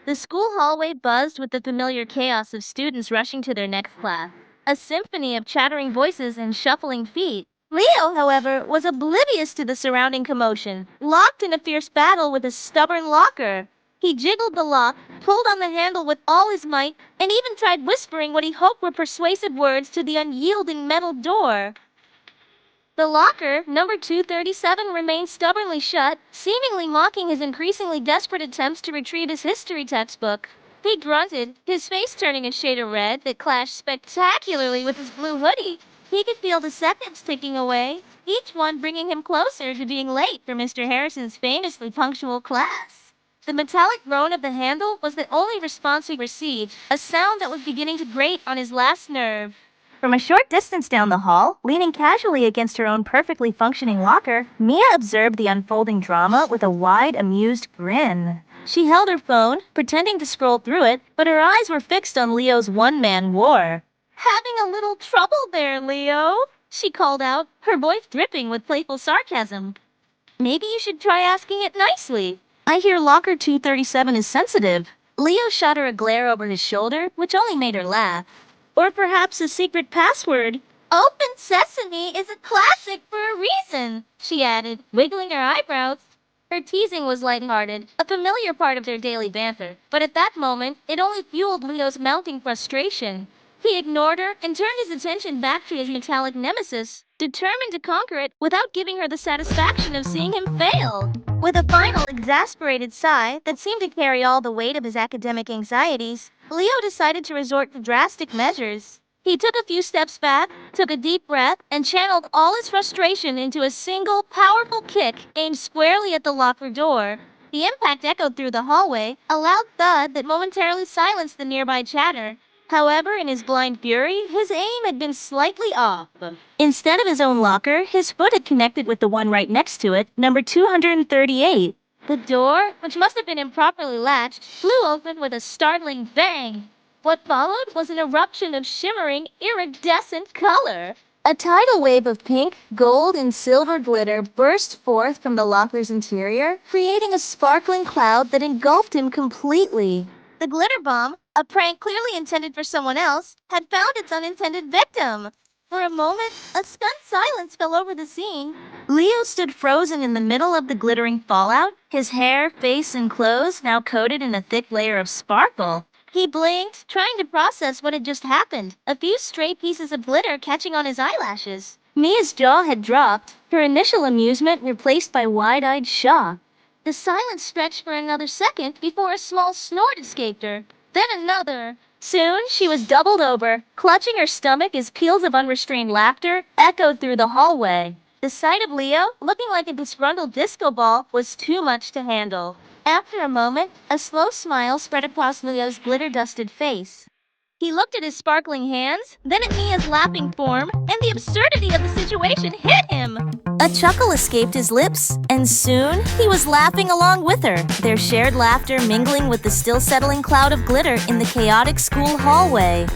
The school hallway buzzed with the familiar chaos of students rushing to their next class, a symphony of chattering voices and shuffling feet. Leo, however, was oblivious to the surrounding commotion, locked in a fierce battle with a stubborn locker. He jiggled the lock, pulled on the handle with all his might, and even tried whispering what he hoped were persuasive words to the unyielding metal door. The locker, number 237, remained stubbornly shut, seemingly mocking his increasingly desperate attempts to retrieve his history textbook. He grunted, his face turning a shade of red that clashed spectacularly with his blue hoodie. He could feel the seconds ticking away, each one bringing him closer to being late for Mr. Harrison's famously punctual class. The metallic groan of the handle was the only response he received, a sound that was beginning to grate on his last nerve. From a short distance down the hall, leaning casually against her own perfectly functioning locker, Mia observed the unfolding drama with a wide, amused grin. She held her phone, pretending to scroll through it, but her eyes were fixed on Leo's one-man war. "Having a little trouble there, Leo," she called out, her voice dripping with playful sarcasm. "Maybe you should try asking it nicely. I hear Locker 237 is sensitive." Leo shot her a glare over his shoulder, which only made her laugh. "Or perhaps a secret password." "Open Sesame is a classic for a reason," she added, wiggling her eyebrows. Her teasing was lighthearted, a familiar part of their daily banter, but at that moment, it only fueled Leo's mounting frustration. He ignored her and turned his attention back to his metallic nemesis, determined to conquer it without giving her the satisfaction of seeing him fail. With a final exasperated sigh that seemed to carry all the weight of his academic anxieties, Leo decided to resort to drastic measures. He took a few steps back, took a deep breath, and channeled all his frustration into a single, powerful kick aimed squarely at the locker door. The impact echoed through the hallway, a loud thud that momentarily silenced the nearby chatter. However, in his blind fury, his aim had been slightly off. Instead of his own locker, his foot had connected with the one right next to it, number 238. The door, which must have been improperly latched, flew open with a startling bang. What followed was an eruption of shimmering, iridescent color. A tidal wave of pink, gold, and silver glitter burst forth from the locker's interior, creating a sparkling cloud that engulfed him completely. The glitter bomb, a prank clearly intended for someone else, had found its unintended victim. For a moment, a stunned silence fell over the scene. Leo stood frozen in the middle of the glittering fallout, his hair, face, and clothes now coated in a thick layer of sparkle. He blinked, trying to process what had just happened, a few stray pieces of glitter catching on his eyelashes. Mia's jaw had dropped, her initial amusement replaced by wide-eyed shock. The silence stretched for another second before a small snort escaped her. Then another. Soon she was doubled over, clutching her stomach as peals of unrestrained laughter echoed through the hallway. The sight of Leo, looking like a disgruntled disco ball, was too much to handle. After a moment, a slow smile spread across Leo's glitter-dusted face. He looked at his sparkling hands, then at Mia's laughing form, and the absurdity of the situation hit him. A chuckle escaped his lips, and soon he was laughing along with her, their shared laughter mingling with the still settling cloud of glitter in the chaotic school hallway.